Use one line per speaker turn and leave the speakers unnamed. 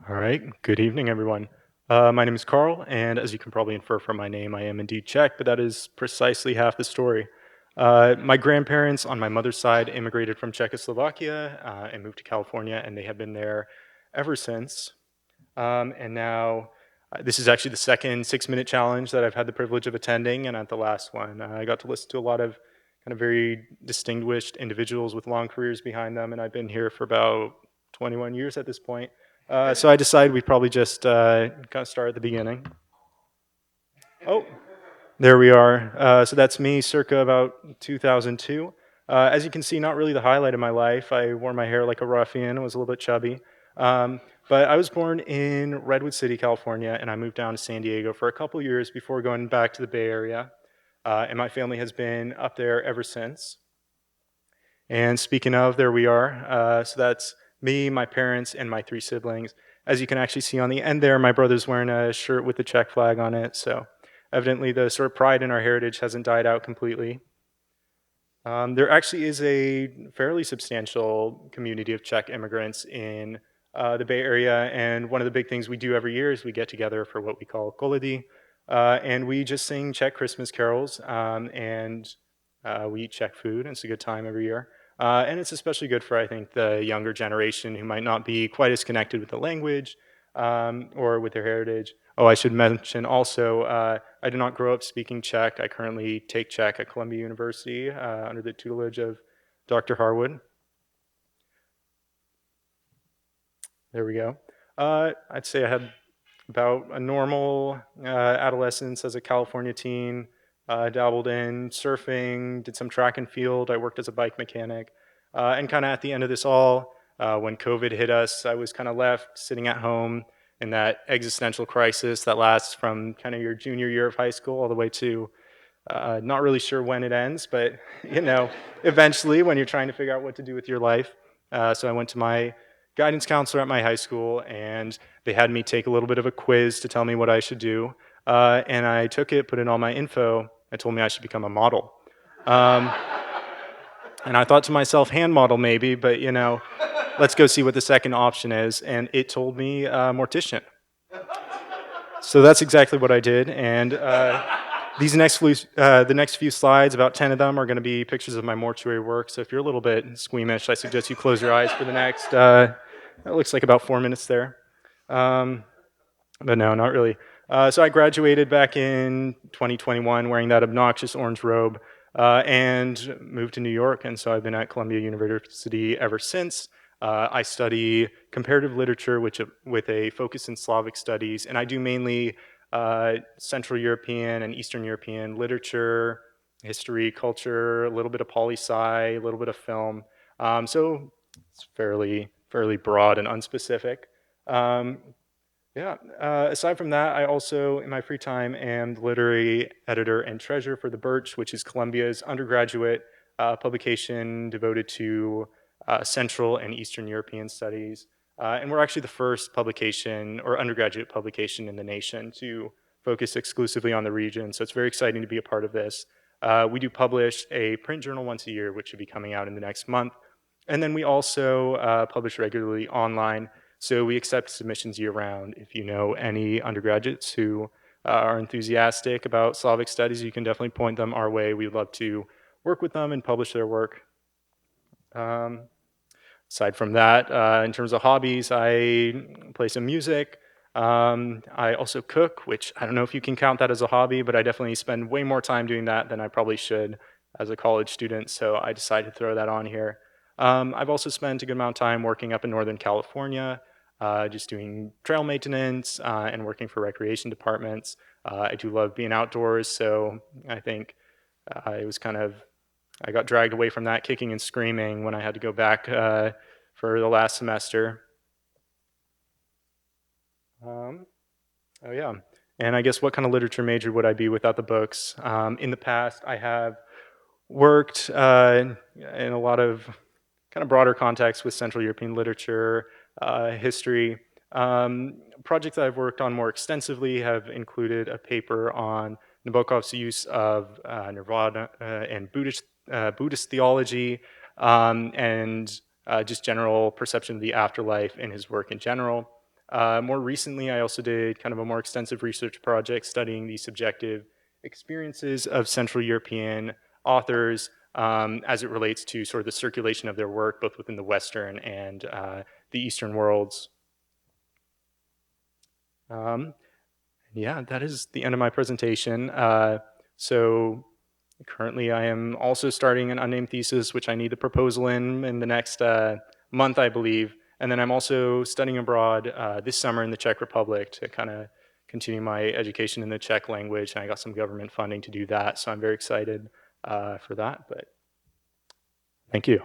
All right. Good evening, everyone. My name is Karl, and as you can probably infer from my name, I am indeed Czech, but that is precisely half the story. My grandparents on my mother's side immigrated from Czechoslovakia and moved to California, and they have been there ever since. And now, this is actually the second 6-minute challenge that I've had the privilege of attending, and at the last one, I got to listen to a lot of kind of very distinguished individuals with long careers behind them, and I've been here for about 21 years at this point. So I decided we'd probably just kind of start at the beginning. Oh, there we are. So that's me circa about 2002. As you can see, not really the highlight of my life. I wore my hair like a ruffian, was a little bit chubby. Um, but I was born in Redwood City, California, and I moved down to San Diego for a couple years before going back to the Bay Area. And my family has been up there ever since. And speaking of, there we are. So that's me, my parents, and my 3 siblings. As you can actually see on the end there, my brother's wearing a shirt with the Czech flag on it. So evidently the sort of pride in our heritage hasn't died out completely. There actually is a fairly substantial community of Czech immigrants in the Bay Area, and one of the big things we do every year is we get together for what we call koledy, and we just sing Czech Christmas carols, and we eat Czech food, and it's a good time every year. And it's especially good for, I think, the younger generation who might not be quite as connected with the language or with their heritage. Oh, I should mention also, I did not grow up speaking Czech. I currently take Czech at Columbia University under the tutelage of Dr. Harwood. There we go. I'd say I had about a normal adolescence as a California teen. Dabbled in surfing, did some track and field. I worked as a bike mechanic. And kind of at the end of this all, when COVID hit us, I was kind of left sitting at home in that existential crisis that lasts from kind of your junior year of high school all the way to not really sure when it ends, but eventually when you're trying to figure out what to do with your life. So I went to my guidance counselor at my high school, and they had me take a little bit of a quiz to tell me what I should do. And I took it, put in all my info. It told me I should become a model. Um, and I thought to myself, hand model maybe, but let's go see what the second option is. And it told me mortician. So that's exactly what I did. And the next few slides, about 10 of them, are going to be pictures of my mortuary work. So if you're a little bit squeamish, I suggest you close your eyes for the next, it looks like about 4 minutes there. But no, not really. So I graduated back in 2021 wearing that obnoxious orange robe and moved to New York. And so I've been at Columbia University ever since. I study comparative literature with a focus in Slavic studies, and I do mainly Central European and Eastern European literature, history, culture, a little bit of poli-sci, a little bit of film. So it's fairly broad and unspecific. Um, yeah. Aside from that, I also, in my free time, am the literary editor and treasurer for The Birch, which is Columbia's undergraduate publication devoted to Central and Eastern European studies. And we're actually the first publication or undergraduate publication in the nation to focus exclusively on the region. So it's very exciting to be a part of this. We do publish a print journal once a year, which should be coming out in the next month. And then we also publish regularly online. So we accept submissions year-round. If you know any undergraduates who are enthusiastic about Slavic studies, you can definitely point them our way. We'd love to work with them and publish their work. Aside from that, in terms of hobbies, I play some music. I also cook, which I don't know if you can count that as a hobby, but I definitely spend way more time doing that than I probably should as a college student, so I decided to throw that on here. I've also spent a good amount of time working up in Northern California, just doing trail maintenance and working for recreation departments. I do love being outdoors, so I think it was I got dragged away from that kicking and screaming when I had to go back for the last semester. Oh yeah, and I guess what kind of literature major would I be without the books? In the past, I have worked in a lot of kind of broader contexts with Central European literature, history. Projects that I've worked on more extensively have included a paper on Nabokov's use of Nirvana and Buddhist theology, and just general perception of the afterlife in his work in general. More recently, I also did kind of a more extensive research project studying the subjective experiences of Central European authors as it relates to sort of the circulation of their work, both within the Western and the Eastern worlds. Um, yeah, that is the end of my presentation. So currently I am also starting an unnamed thesis, which I need the proposal in the next month, I believe. And then I'm also studying abroad this summer in the Czech Republic to kind of continue my education in the Czech language. And I got some government funding to do that. So I'm very excited for that. But thank you.